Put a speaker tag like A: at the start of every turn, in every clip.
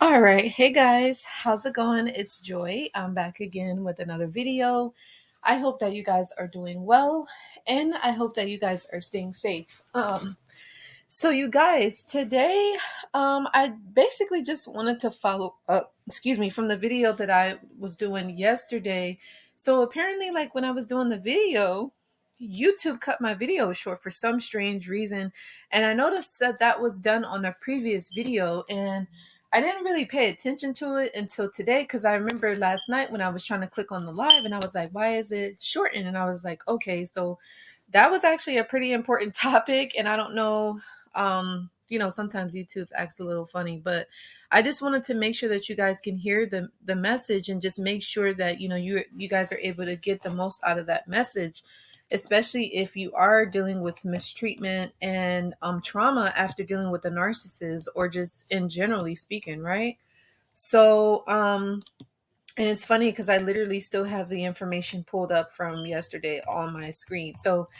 A: All right. Hey guys, how's it going? It's Joy. I'm back again with another video. I hope that you guys are doing well and I hope that you guys are staying safe. So you guys, today I basically just wanted to follow up, from the video that I was doing yesterday. So apparently like when I was doing the video, YouTube cut my video short for some strange reason, and I noticed that that was done on a previous video, and I didn't really pay attention to it until today because I remember last night when I was trying to click on the live and I was like, why is it shortened? And I was like, okay, so that was actually a pretty important topic, and I don't know, sometimes YouTube acts a little funny, but I just wanted to make sure that you guys can hear the message and just make sure that you guys are able to get the most out of that message, especially if you are dealing with mistreatment and trauma after dealing with a narcissist, or just in generally speaking, right? So and it's funny because I literally still have the information pulled up from yesterday on my screen. So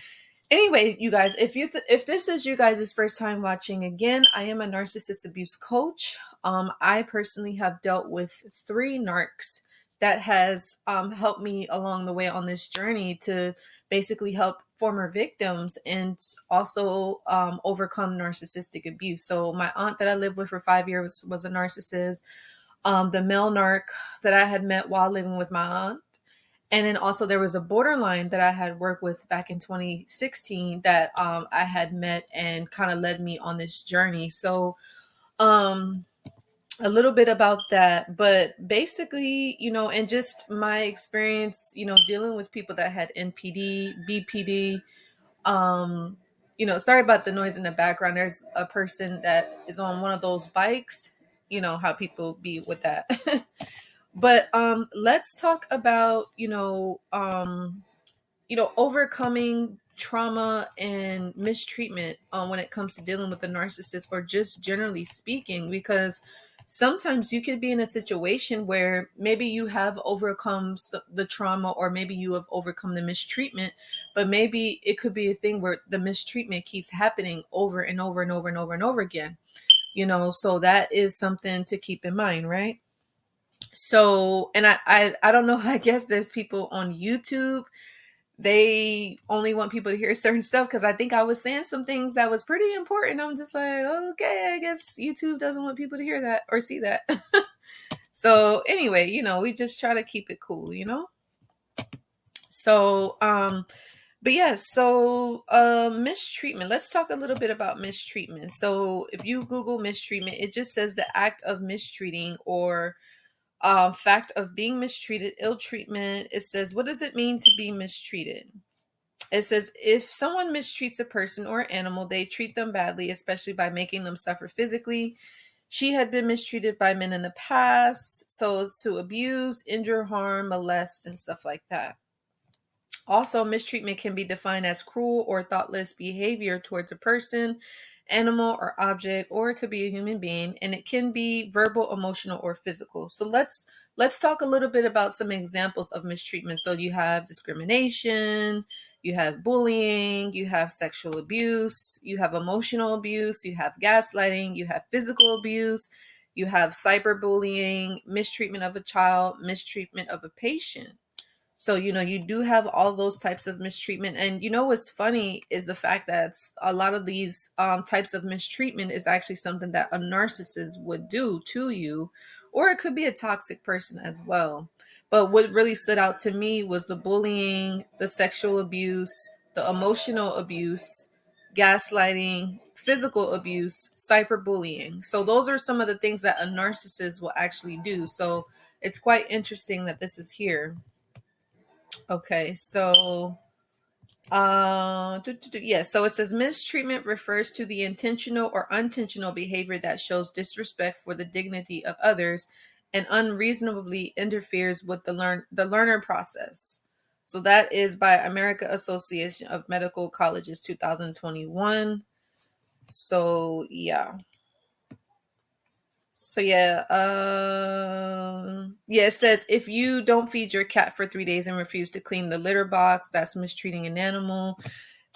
A: anyway, you guys, if this is you guys' first time watching, again, I am a narcissist abuse coach. I personally have dealt with 3 narcs that has helped me along the way on this journey to basically help former victims and also overcome narcissistic abuse. So my aunt that I lived with for 5 years was a narcissist. The male narc that I had met while living with my aunt. And then also there was a borderline that I had worked with back in 2016 that I had met and kind of led me on this journey. So um, a little bit about that, but basically, and just my experience, dealing with people that had NPD, BPD, sorry about the noise in the background. There's a person that is on one of those bikes, how people be with that. But let's talk about overcoming trauma and mistreatment when it comes to dealing with a narcissist, or just generally speaking, because sometimes you could be in a situation where maybe you have overcome the trauma, or maybe you have overcome the mistreatment, but maybe it could be a thing where the mistreatment keeps happening over and over and over and over and over again. So that is something to keep in mind, right? So, and I don't know, I guess there's people on YouTube, they only want people to hear certain stuff, because I think I was saying some things that was pretty important. I'm just like, okay, I guess YouTube doesn't want people to hear that or see that. So anyway, we just try to keep it cool. So but yeah, so mistreatment, let's talk a little bit about mistreatment. So if you Google mistreatment, it just says the act of mistreating, or fact of being mistreated, ill treatment. It says, what does it mean to be mistreated? It says, if someone mistreats a person or animal, they treat them badly, especially by making them suffer physically. She had been mistreated by men in the past, so as to abuse, injure, harm, molest, and stuff like that. Also, mistreatment can be defined as cruel or thoughtless behavior towards a person, animal, or object, or it could be a human being, and it can be verbal, emotional, or physical. So let's talk a little bit about some examples of mistreatment. So you have discrimination, you have bullying, you have sexual abuse, you have emotional abuse, you have gaslighting, you have physical abuse, you have cyberbullying, mistreatment of a child, mistreatment of a patient. So, you do have all those types of mistreatment. And what's funny is the fact that a lot of these types of mistreatment is actually something that a narcissist would do to you, or it could be a toxic person as well. But what really stood out to me was the bullying, the sexual abuse, the emotional abuse, gaslighting, physical abuse, cyberbullying. So those are some of the things that a narcissist will actually do. So it's quite interesting that this is here. Okay, so yeah, so it says mistreatment refers to the intentional or unintentional behavior that shows disrespect for the dignity of others and unreasonably interferes with the learner process. So that is by American Association of Medical Colleges 2021. So yeah. So yeah, it says if you don't feed your cat for 3 days and refuse to clean the litter box, that's mistreating an animal.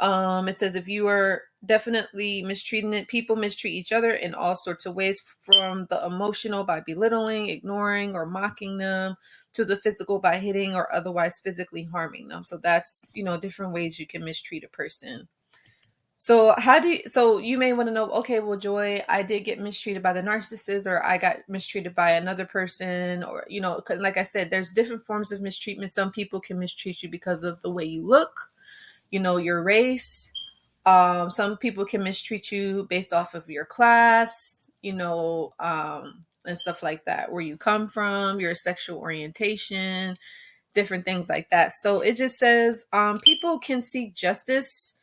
A: It says if you are definitely mistreating it. People mistreat each other in all sorts of ways, from the emotional by belittling, ignoring, or mocking them, to the physical by hitting or otherwise physically harming them. So that's, different ways you can mistreat a person. So so you may want to know, okay, well, Joy, I did get mistreated by the narcissist, or I got mistreated by another person, or, 'cause like I said, there's different forms of mistreatment. Some people can mistreat you because of the way you look, your race. Some people can mistreat you based off of your class, and stuff like that, where you come from, your sexual orientation, different things like that. So it just says, people can seek justice,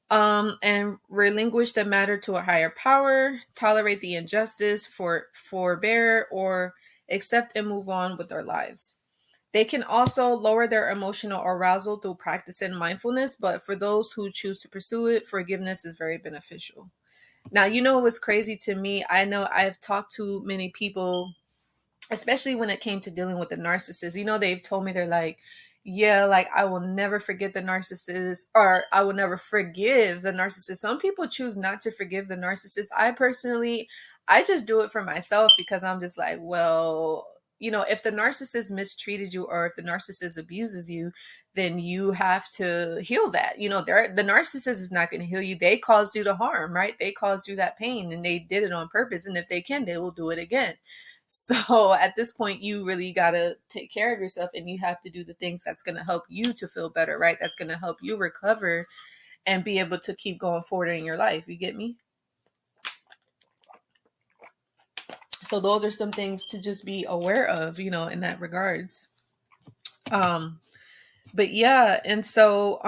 A: and relinquish the matter to a higher power, tolerate the injustice, forbear, or accept and move on with their lives. They can also lower their emotional arousal through practice and mindfulness, but for those who choose to pursue it, forgiveness is very beneficial. Now, what's crazy to me? I know I've talked to many people, especially when it came to dealing with the narcissist. They've told me, they're like, yeah, like, I will never forget the narcissist, or I will never forgive the narcissist. Some people choose not to forgive the narcissist. I personally, I just do it for myself, because I'm just like, well, if the narcissist mistreated you, or if the narcissist abuses you, then you have to heal that. The narcissist is not going to heal you. They caused you the harm, right? They caused you that pain, and they did it on purpose. And if they can, they will do it again. So at this point, you really got to take care of yourself, and you have to do the things that's going to help you to feel better, right? That's going to help you recover and be able to keep going forward in your life. You get me? So those are some things to just be aware of, in that regards. But yeah, and so,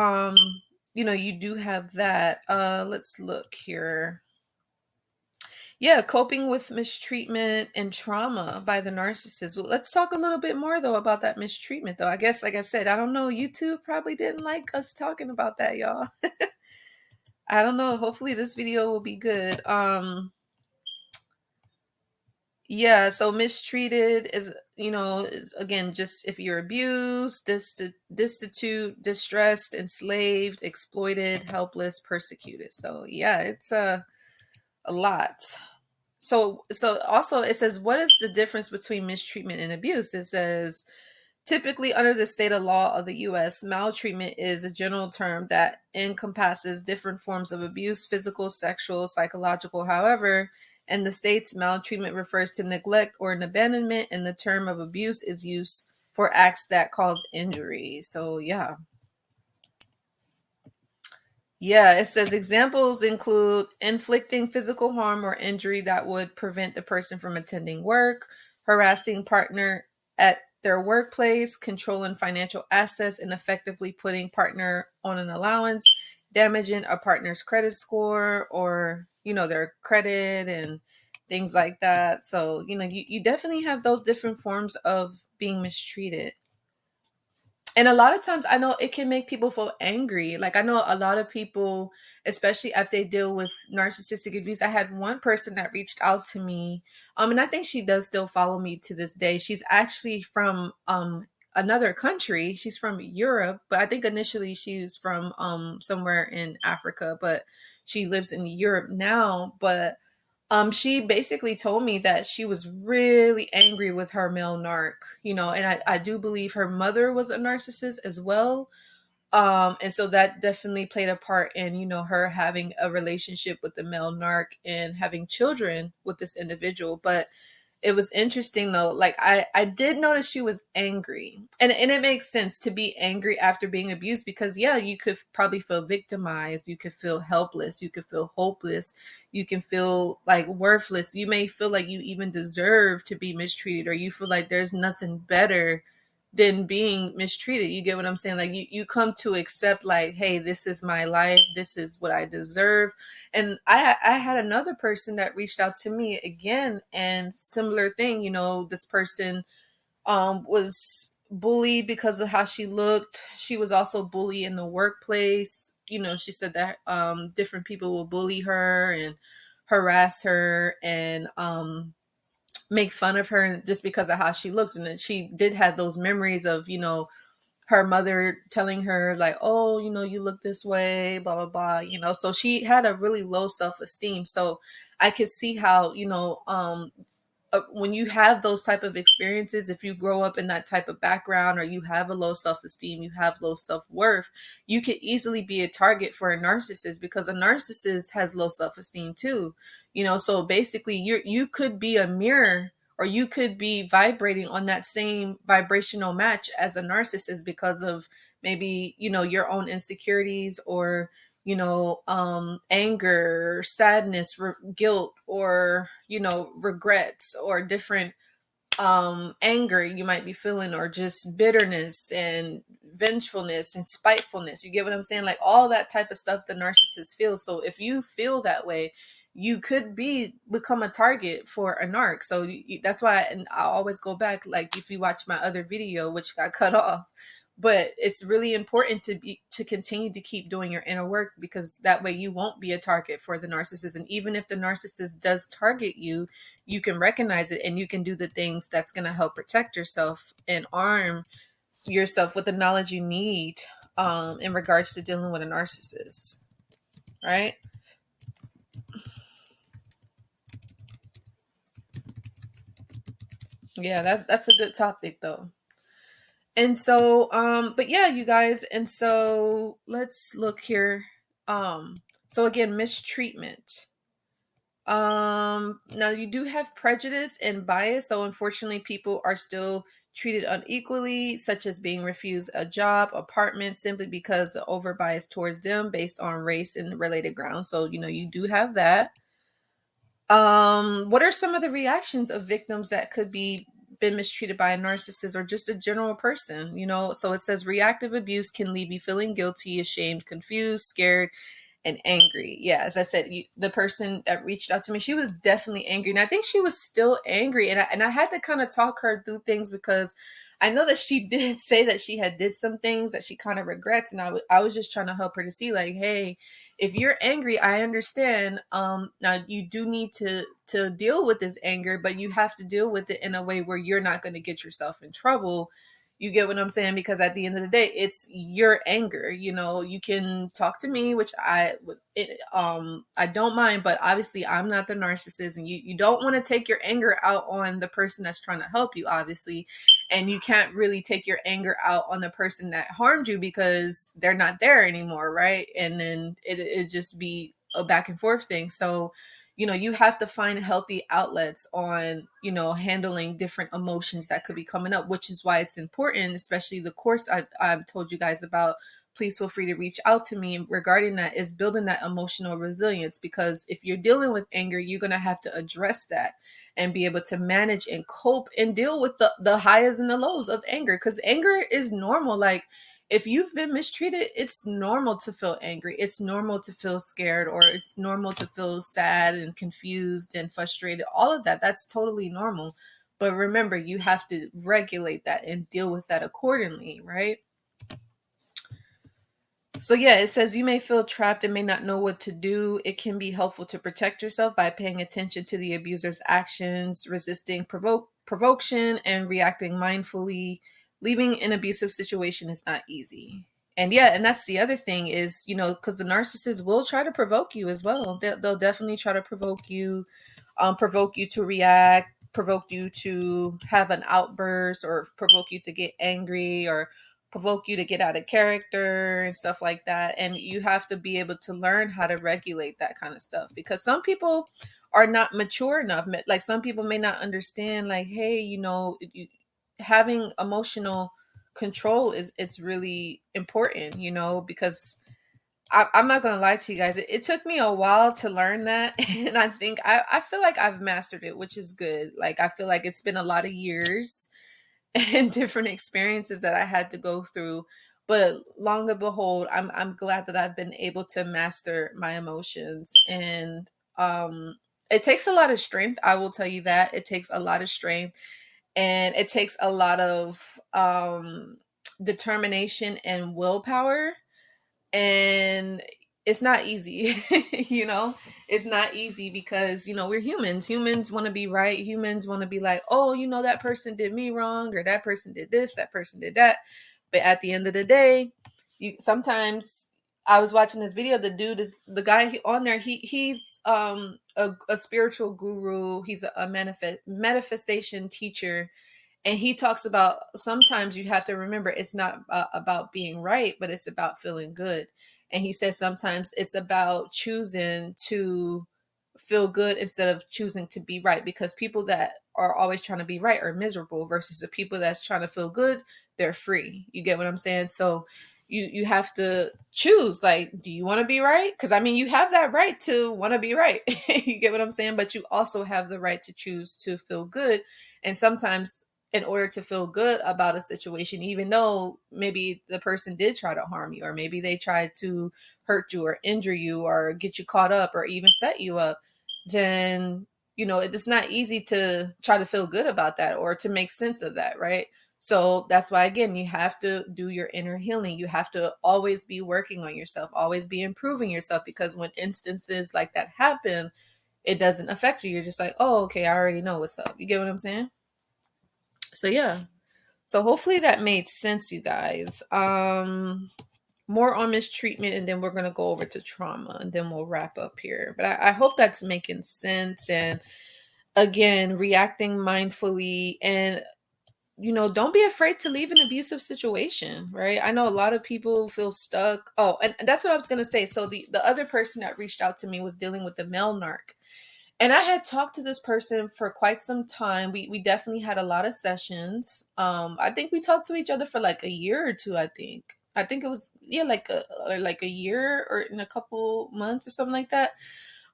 A: you do have that. Let's look here. Yeah, coping with mistreatment and trauma by the narcissist. Well, let's talk a little bit more though about that mistreatment though. I guess, like I said, I don't know, YouTube probably didn't like us talking about that, y'all. I don't know. Hopefully this video will be good. Yeah, so mistreated is again, just if you're abused, destitute, distressed, enslaved, exploited, helpless, persecuted. So yeah, it's a lot. So also it says, what is the difference between mistreatment and abuse? It says, typically under the state of law of the US, maltreatment is a general term that encompasses different forms of abuse, physical, sexual, psychological. However, in the states, maltreatment refers to neglect or an abandonment, and the term of abuse is used for acts that cause injury. So yeah. Yeah, it says examples include inflicting physical harm or injury that would prevent the person from attending work, harassing partner at their workplace, controlling financial assets and effectively putting partner on an allowance, damaging a partner's credit score, or, their credit and things like that. So, you definitely have those different forms of being mistreated. And a lot of times I know it can make people feel angry. Like, I know a lot of people, especially if they deal with narcissistic abuse. I had one person that reached out to me, and I think she does still follow me to this day. She's actually from another country. She's from Europe, but I think initially she was from somewhere in Africa, but she lives in Europe now. But she basically told me that she was really angry with her male narc, and I do believe her mother was a narcissist as well. And so that definitely played a part in, her having a relationship with the male narc and having children with this individual. But it was interesting though. Like, I did notice she was angry, and it makes sense to be angry after being abused, because yeah, you could probably feel victimized, you could feel helpless, you could feel hopeless, you can feel like worthless, you may feel like you even deserve to be mistreated, or you feel like there's nothing better than being mistreated. You get what I'm saying? Like, you come to accept, like, hey, this is my life, this is what I deserve. And I had another person that reached out to me again, and similar thing. This person was bullied because of how she looked. She was also bullied in the workplace. She said that different people will bully her and harass her and make fun of her just because of how she looks. And then she did have those memories of, her mother telling her like, oh, you look this way, blah, blah, blah, so she had a really low self-esteem. So I could see how, when you have those type of experiences, if you grow up in that type of background, or you have a low self-esteem, you have low self-worth, you could easily be a target for a narcissist, because a narcissist has low self-esteem too. So basically you could be a mirror, or you could be vibrating on that same vibrational match as a narcissist, because of maybe, your own insecurities, or anger, sadness, guilt, or, regrets, or different anger you might be feeling, or just bitterness and vengefulness and spitefulness. You get what I'm saying? Like all that type of stuff the narcissist feels. So if you feel that way, you could become a target for a narc. So that's why, and I always go back, like if you watch my other video, which got cut off, but it's really important to continue to keep doing your inner work, because that way you won't be a target for the narcissist. And even if the narcissist does target you, you can recognize it, and you can do the things that's going to help protect yourself and arm yourself with the knowledge you need in regards to dealing with a narcissist, right? Yeah, that's a good topic though. And so, but yeah, you guys, and so let's look here. So again, mistreatment. Now you do have prejudice and bias, so unfortunately people are still treated unequally, such as being refused a job, apartment, simply because of over bias towards them based on race and related grounds. So, you do have that. What are some of the reactions of victims that could be been mistreated by a narcissist, or just a general person? So it says reactive abuse can leave you feeling guilty, ashamed, confused, scared, and angry. Yeah, as I said, the person that reached out to me, she was definitely angry, and I think she was still angry. And I had to kind of talk her through things, because I know that she did say that she had did some things that she kind of regrets, and I was just trying to help her to see, like, hey, if you're angry, I understand. Now you do need to deal with this anger, but you have to deal with it in a way where you're not going to get yourself in trouble. You get what I'm saying? Because at the end of the day, it's your anger. You can talk to me, which I don't mind, but obviously I'm not the narcissist, and you don't want to take your anger out on the person that's trying to help you, obviously. And you can't really take your anger out on the person that harmed you, because they're not there anymore, right? And then it just be a back and forth thing. So you have to find healthy outlets on, handling different emotions that could be coming up, which is why it's important, especially the course I've told you guys about. Please feel free to reach out to me regarding that, is building that emotional resilience. Because if you're dealing with anger, you're going to have to address that and be able to manage and cope and deal with the highs and the lows of anger, because anger is normal. Like, if you've been mistreated, it's normal to feel angry. It's normal to feel scared, or it's normal to feel sad and confused and frustrated. All of that, that's totally normal. But remember, you have to regulate that and deal with that accordingly, right? So yeah, it says you may feel trapped and may not know what to do. It can be helpful to protect yourself by paying attention to the abuser's actions, resisting provocation, and reacting mindfully. Leaving an abusive situation is not easy. And yeah, and that's the other thing is, because the narcissist will try to provoke you as well. They'll definitely try to provoke you to react, provoke you to have an outburst, or provoke you to get angry, or provoke you to get out of character and stuff like that. And you have to be able to learn how to regulate that kind of stuff, because some people are not mature enough. Like, some people may not understand, like, hey, having emotional control it's really important, because I'm not gonna lie to you guys. It took me a while to learn that, and I think I feel like I've mastered it, which is good. Like, I feel like it's been a lot of years and different experiences that I had to go through. But long and behold, I'm glad that I've been able to master my emotions. And it takes a lot of strength. I will tell you that it takes a lot of strength, and it takes a lot of determination and willpower. And it's not easy. It's not easy, because we're humans want to be right. Humans want to be like, oh, that person did me wrong, or that person did this, that person did that. But at the end of the day, you sometimes, I was watching this video. The dude is the guy on there. He's a spiritual guru. He's a manifestation teacher, and he talks about sometimes you have to remember it's not about being right, but it's about feeling good. And he says sometimes it's about choosing to feel good instead of choosing to be right, because people that are always trying to be right are miserable versus the people that's trying to feel good, they're free. You get what I'm saying? So you have to choose, like, do you want to be right? Because I mean, you have that right to want to be right. You get what I'm saying? But you also have the right to choose to feel good. And sometimes in order to feel good about a situation, even though maybe the person did try to harm you, or maybe they tried to hurt you or injure you or get you caught up or even set you up, then, it's not easy to try to feel good about that or to make sense of that, right? So that's why, again, you have to do your inner healing. You have to always be working on yourself, always be improving yourself, because when instances like that happen, it doesn't affect you. You're just like, oh, okay, I already know what's up. You get what I'm saying? So yeah. So hopefully that made sense, you guys. More on mistreatment, and then we're going to go over to trauma, and then we'll wrap up here. But I hope that's making sense. And again, reacting mindfully, and don't be afraid to leave an abusive situation, right? I know a lot of people feel stuck. Oh, and that's what I was going to say. So the other person that reached out to me was dealing with the male narc. And I had talked to this person for quite some time. We definitely had a lot of sessions. I think we talked to each other for like a year or two, I think. I think it was, yeah, like a year or in a couple months or something like that.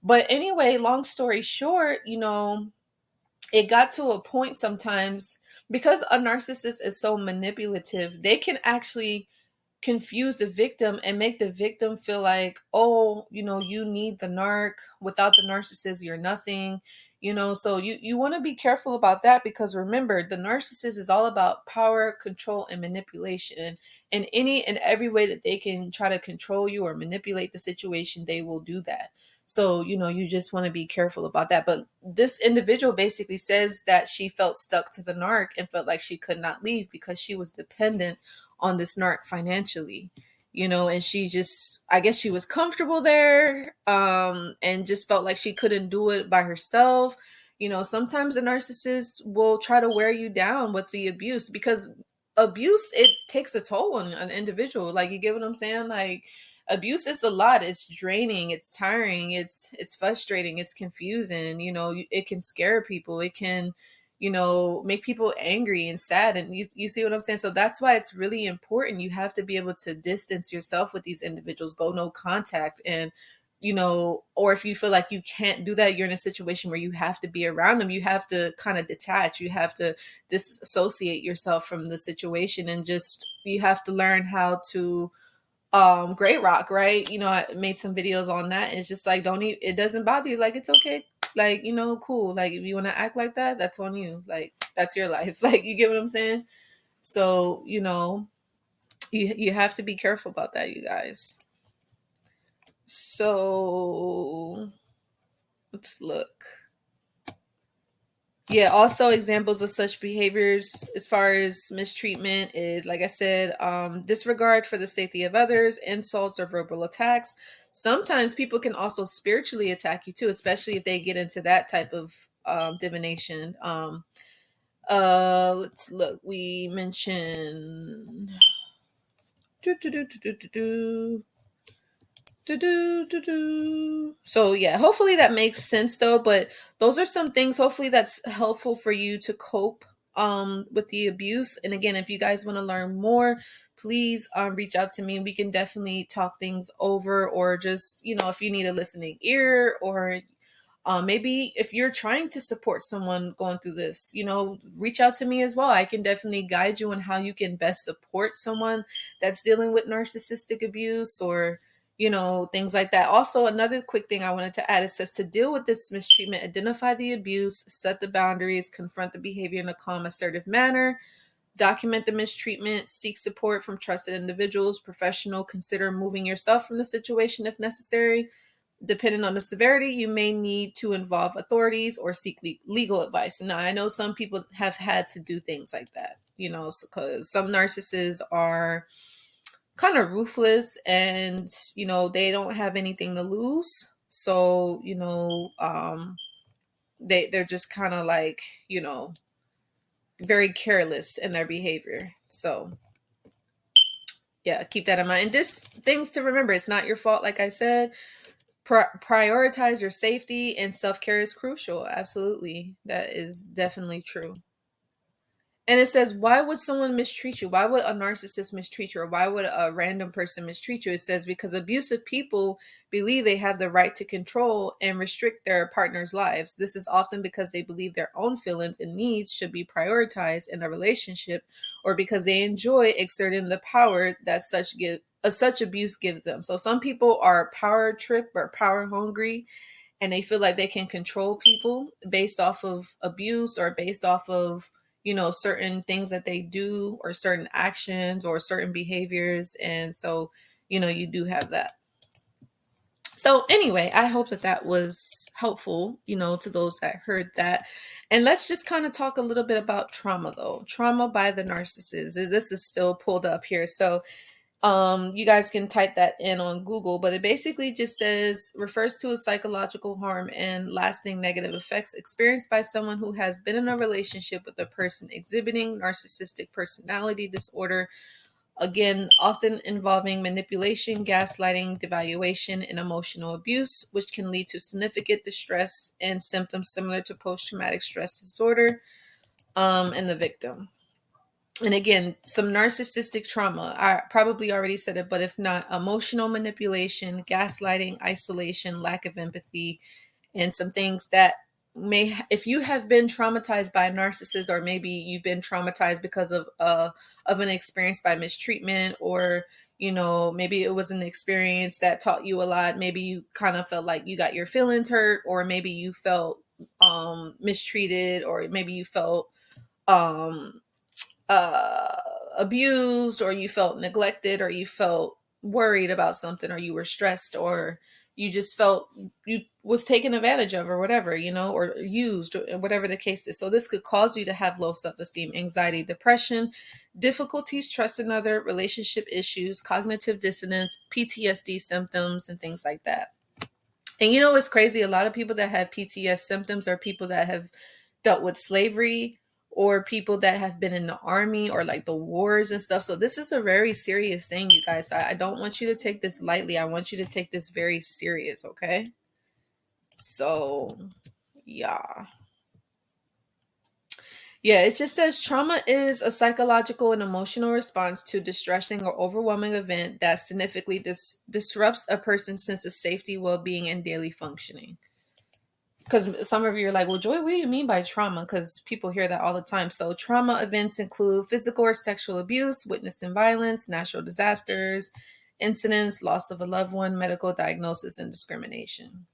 A: But anyway, long story short, it got to a point sometimes, because a narcissist is so manipulative, they can actually confuse the victim and make the victim feel like, oh, you need the narc. Without the narcissist, you're nothing. So you want to be careful about that, because remember, the narcissist is all about power, control, and manipulation. In any and every way that they can try to control you or manipulate the situation, they will do that. So, you just want to be careful about that. But this individual basically says that she felt stuck to the narc and felt like she could not leave because she was dependent on this narc financially, and she just, I guess she was comfortable there, and just felt like she couldn't do it by herself. Sometimes a narcissist will try to wear you down with the abuse, because abuse, it takes a toll on an individual. Like, you get what I'm saying? Like, abuse is a lot. It's draining, it's tiring, it's frustrating, it's confusing. It can scare people, it can make people angry and sad. And you see what I'm saying? So that's why it's really important. You have to be able to distance yourself with these individuals, go no contact. And, or if you feel like you can't do that, you're in a situation where you have to be around them, you have to kind of detach, you have to disassociate yourself from the situation, and just, you have to learn how to gray rock, right? I made some videos on that. It's just like, it doesn't bother you. Like, it's okay. Like, cool. Like, if you want to act like that, that's on you. Like, that's your life. Like, you get what I'm saying? So, you have to be careful about that, you guys. So let's look. Yeah, also examples of such behaviors as far as mistreatment is, like I said, disregard for the safety of others, insults or verbal attacks. Sometimes people can also spiritually attack you too, especially if they get into that type of divination. Let's look. We mentioned so yeah, hopefully that makes sense though. But those are some things, hopefully that's helpful for you to cope with the abuse. And again, if you guys want to learn more, please reach out to me. We can definitely talk things over, or just, if you need a listening ear, or maybe if you're trying to support someone going through this, reach out to me as well. I can definitely guide you on how you can best support someone that's dealing with narcissistic abuse, or things like that. Also, another quick thing I wanted to add, it says to deal with this mistreatment, identify the abuse, set the boundaries, confront the behavior in a calm, assertive manner, document the mistreatment, seek support from trusted individuals, professional, consider moving yourself from the situation if necessary. Depending on the severity, you may need to involve authorities or seek legal advice. Now, I know some people have had to do things like that. you know, because some narcissists are kind of ruthless, and you know, they don't have anything to lose. So, you know, they're just kind of like, you know, very careless in their behavior. So yeah, keep that in mind. And just things to remember: it's not your fault. Like I said, prioritize your safety, and self-care is crucial. Absolutely, that is definitely true. And it says, why would someone mistreat you? Why would a narcissist mistreat you? Or why would a random person mistreat you? It says, because abusive people believe they have the right to control and restrict their partner's lives. This is often because they believe their own feelings and needs should be prioritized in the relationship, or because they enjoy exerting the power that such abuse gives them. So some people are power trip or power hungry, and they feel like they can control people based off of abuse, or based off of, you know, certain things that they do, or certain actions, or certain behaviors. And so, you know, you do have that. So anyway, I hope that that was helpful, you know, to those that heard that. And let's just kind of talk a little bit about trauma, though. Trauma by the narcissist. This is still pulled up here. So you guys can type that in on Google, but it basically just says, refers to a psychological harm and lasting negative effects experienced by someone who has been in a relationship with a person exhibiting narcissistic personality disorder. Again, often involving manipulation, gaslighting, devaluation, and emotional abuse, which can lead to significant distress and symptoms similar to post-traumatic stress disorder in the victim. And again, some narcissistic trauma. I probably already said it, but if not, emotional manipulation, gaslighting, isolation, lack of empathy, and some things that may, if you have been traumatized by a narcissist, or maybe you've been traumatized because of an experience by mistreatment, or you know, maybe it was an experience that taught you a lot. Maybe you kind of felt like you got your feelings hurt, or maybe you felt mistreated, or maybe you felt um uh, abused, or you felt neglected, or you felt worried about something, or you were stressed, or you just felt you was taken advantage of, or whatever, you know, or used, or whatever the case is. So this could cause you to have low self-esteem, anxiety, depression, difficulties trusting other, relationship issues, cognitive dissonance, PTSD symptoms, and things like that. And you know, it's crazy. A lot of people that have PTS symptoms are people that have dealt with slavery, or people that have been in the army, or like the wars and stuff. So this is a very serious thing, you guys. I don't want you to take this lightly. I want you to take this very serious, okay? So, yeah. Yeah, it just says trauma is a psychological and emotional response to distressing or overwhelming event that significantly disrupts a person's sense of safety, well-being, and daily functioning. Because some of you are like, well, Joy, what do you mean by trauma? Because people hear that all the time. So trauma events include physical or sexual abuse, witnessed in violence, natural disasters, incidents, loss of a loved one, medical diagnosis, and discrimination.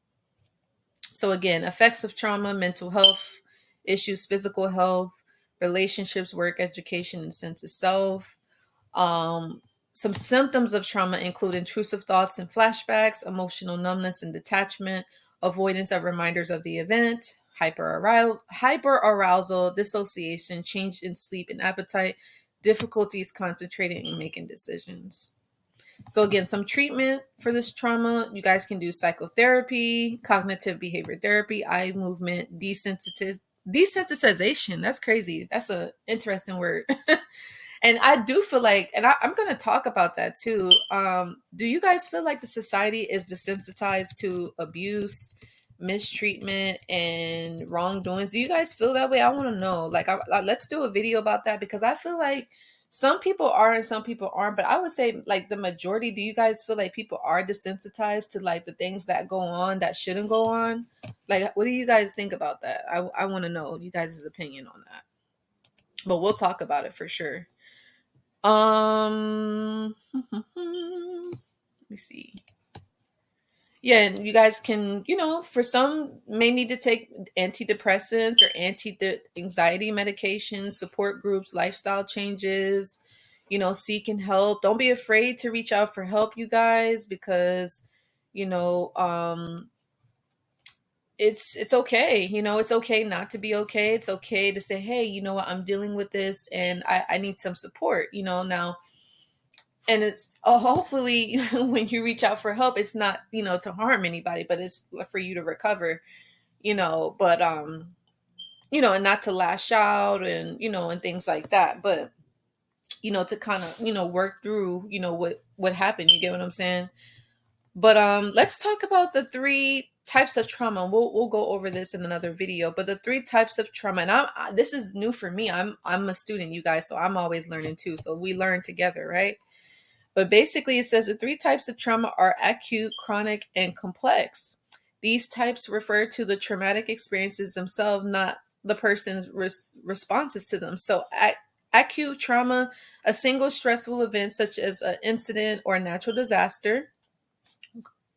A: So again, effects of trauma: mental health issues, physical health, relationships, work, education, and sense of self. Um, some symptoms of trauma include intrusive thoughts and flashbacks, emotional numbness and detachment, avoidance of reminders of the event, hyperarousal, dissociation, change in sleep and appetite, difficulties concentrating and making decisions. So again, some treatment for this trauma: you guys can do psychotherapy, cognitive behavior therapy, eye movement, desensitization. That's crazy. That's an interesting word. And I do feel like, and I'm going to talk about that too. Do you guys feel like the society is desensitized to abuse, mistreatment, and wrongdoings? Do you guys feel that way? I want to know. Like, let's do a video about that, because I feel like some people are and some people aren't. But I would say, like, the majority. Do you guys feel like people are desensitized to like the things that go on that shouldn't go on? Like, what do you guys think about that? I want to know you guys' opinion on that. But we'll talk about it for sure. Let me see. Yeah, and you guys can, you know, for some may need to take antidepressants or anti-anxiety medications, support groups, lifestyle changes, you know, seeking help. Don't be afraid to reach out for help, you guys, because, you know, it's okay. It's okay not to be okay. It's okay to say, hey, you know what, I'm dealing with this and I need some support, now. And it's hopefully when you reach out for help, it's not, to harm anybody, but it's for you to recover, but, and not to lash out and, and things like that. But, to kind of, work through, what happened. You get what I'm saying? But let's talk about the three types of trauma. We'll go over this in another video. But the three types of trauma, and this is new for me. I'm a student, you guys, so I'm always learning too. So we learn together, right? But basically, it says the three types of trauma are acute, chronic, and complex. These types refer to the traumatic experiences themselves, not the person's responses to them. So acute trauma, a single stressful event such as an incident or a natural disaster.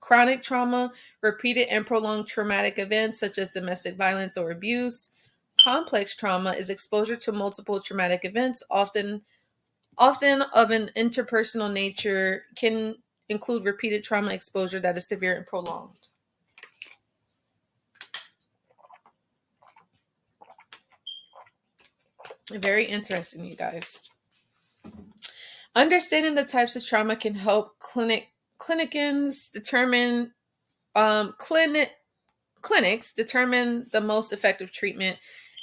A: Chronic trauma, repeated and prolonged traumatic events such as domestic violence or abuse. Complex trauma is exposure to multiple traumatic events, often of an interpersonal nature, can include repeated trauma exposure that is severe and prolonged. Very interesting, you guys. Understanding the types of trauma can help clinicians determine clinics determine the most effective treatment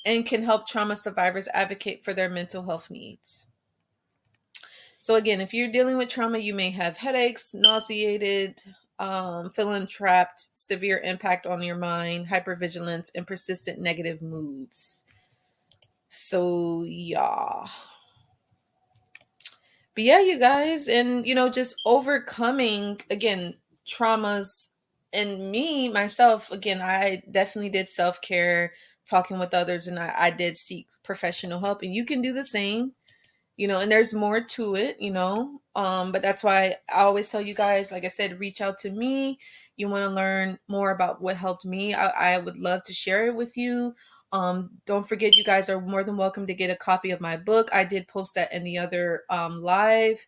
A: and can help trauma survivors advocate for their mental health needs. So again, if you're dealing with trauma, you may have headaches, nauseated, feeling trapped, severe impact on your mind, hypervigilance, and persistent negative moods. So yeah. But yeah, you guys, and just overcoming, again, traumas. And me, myself, again, I definitely did self-care, talking with others, and I did seek professional help. And you can do the same. And there's more to it, but that's why I always tell you guys, like I said, reach out to me. You want to learn more about what helped me. I would love to share it with you. Don't forget, you guys are more than welcome to get a copy of my book. I did post that in the other live.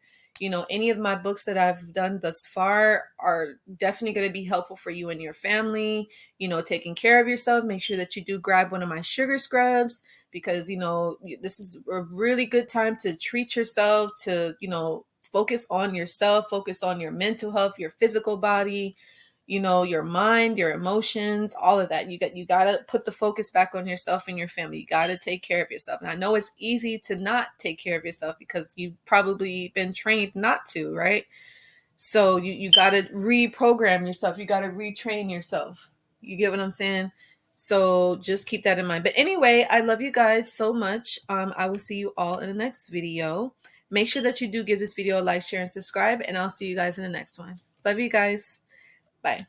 A: Any of my books that I've done thus far are definitely going to be helpful for you and your family, taking care of yourself. Make sure that you do grab one of my sugar scrubs, because, this is a really good time to treat yourself, to, focus on yourself, focus on your mental health, your physical body, your mind, your emotions, all of that. You got to put the focus back on yourself and your family. You got to take care of yourself. And I know it's easy to not take care of yourself because you've probably been trained not to, right? So you got to reprogram yourself. You got to retrain yourself. You get what I'm saying? So just keep that in mind. But anyway, I love you guys so much. I will see you all in the next video. Make sure that you do give this video a like, share, and subscribe. And I'll see you guys in the next one. Love you guys. Bye.